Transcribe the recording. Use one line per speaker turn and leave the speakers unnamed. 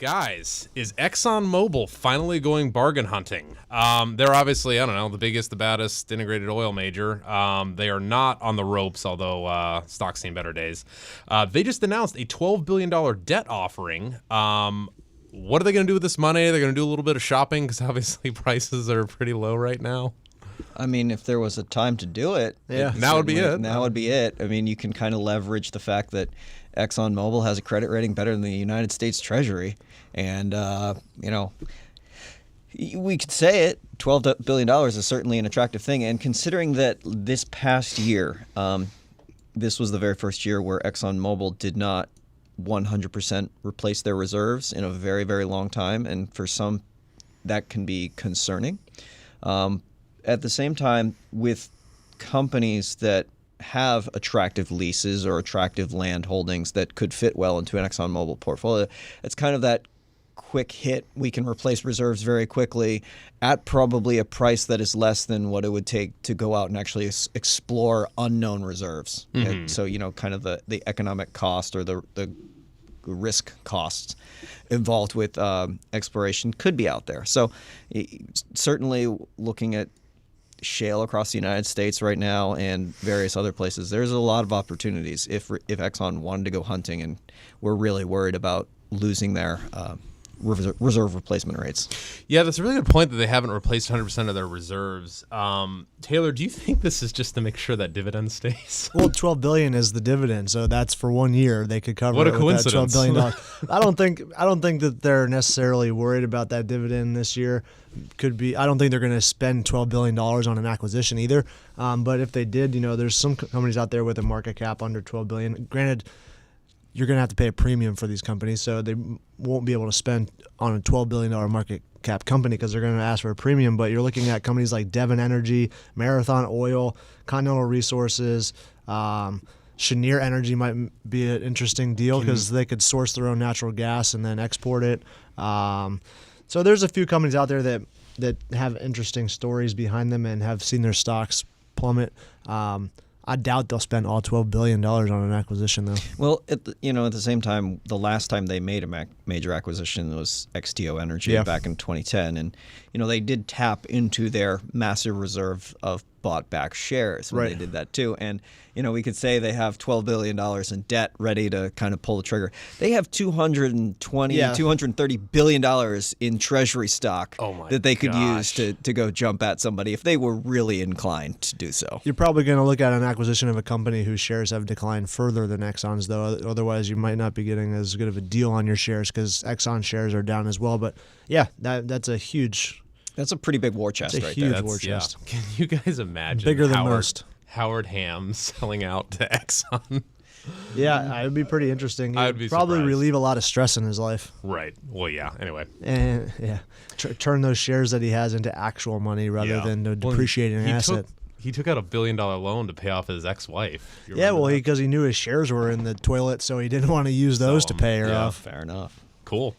Guys, is ExxonMobil finally going bargain hunting? They're obviously, I don't know, the biggest, the baddest integrated oil major. They are not on the ropes, although stock's seen better days. They just announced a $12 billion debt offering. What are they going to do with this money? They're going to do a little bit of shopping because obviously prices are pretty low right now.
I mean, if there was a time to do it,
now would be it.
Now would be it. I mean, you can kind of leverage the fact that ExxonMobil has a credit rating better than the United States Treasury. And, we could say it, $12 billion is certainly an attractive thing. And considering that this past year, this was the very first year where ExxonMobil did not 100% replace their reserves in a very, very long time. And for some, that can be concerning. At the same time, with companies that have attractive leases or attractive land holdings that could fit well into an ExxonMobil portfolio, it's kind of that quick hit. We can replace reserves very quickly at probably a price that is less than what it would take to go out and actually explore unknown reserves. Mm-hmm. So, kind of the economic cost or the risk costs involved with exploration could be out there. So certainly looking at shale across the United States right now and various other places, there's a lot of opportunities if Exxon wanted to go hunting, and we're really worried about losing their reserve replacement rates.
Yeah, that's a really good point that they haven't replaced 100% of their reserves. Taylor, do you think this is just to make sure that dividend stays?
Well, $12 billion is the dividend, so that's for 1 year. They could cover
what
it
a
with that
coincidence.
$12 billion. I don't think that they're necessarily worried about that dividend this year. I don't think they're going to spend $12 billion on an acquisition either. But if they did, there's some companies out there with a market cap under $12 billion. Granted, you're going to have to pay a premium for these companies, so they won't be able to spend on a $12 billion market cap company because they're going to ask for a premium. But you're looking at companies like Devon Energy, Marathon Oil, Continental Resources, Cheniere Energy might be an interesting deal because they could source their own natural gas and then export it. So there's a few companies out there that have interesting stories behind them and have seen their stocks plummet. I doubt they'll spend all $12 billion on an acquisition, though.
Well, at the same time, the last time they made a major acquisition was XTO Energy back in 2010. And, they did tap into their massive reserve of bought-back shares when they did that, too. And, we could say they have $12 billion in debt ready to kind of pull the trigger. They have $230 billion in treasury stock that they could use to go jump at somebody if they were really inclined to do so.
You're probably going to look at an acquisition of a company whose shares have declined further than Exxon's, though. Otherwise, you might not be getting as good of a deal on your shares because Exxon shares are down as well. But, yeah, that's a huge...
That's a pretty big war chest right there.
It's a huge war chest.
Yeah. Can you guys imagine
bigger than most.
Howard Ham selling out to Exxon?
Yeah, it would be pretty interesting.
I would be
probably
surprised.
relieve a lot of stress in his life.
Right. Well, yeah. Anyway.
And turn those shares that he has into actual money rather than a depreciating asset.
He took out a $1 billion loan to pay off his ex-wife.
Yeah, because he knew his shares were in the toilet, so he didn't want to use those to pay her off.
Fair enough.
Cool.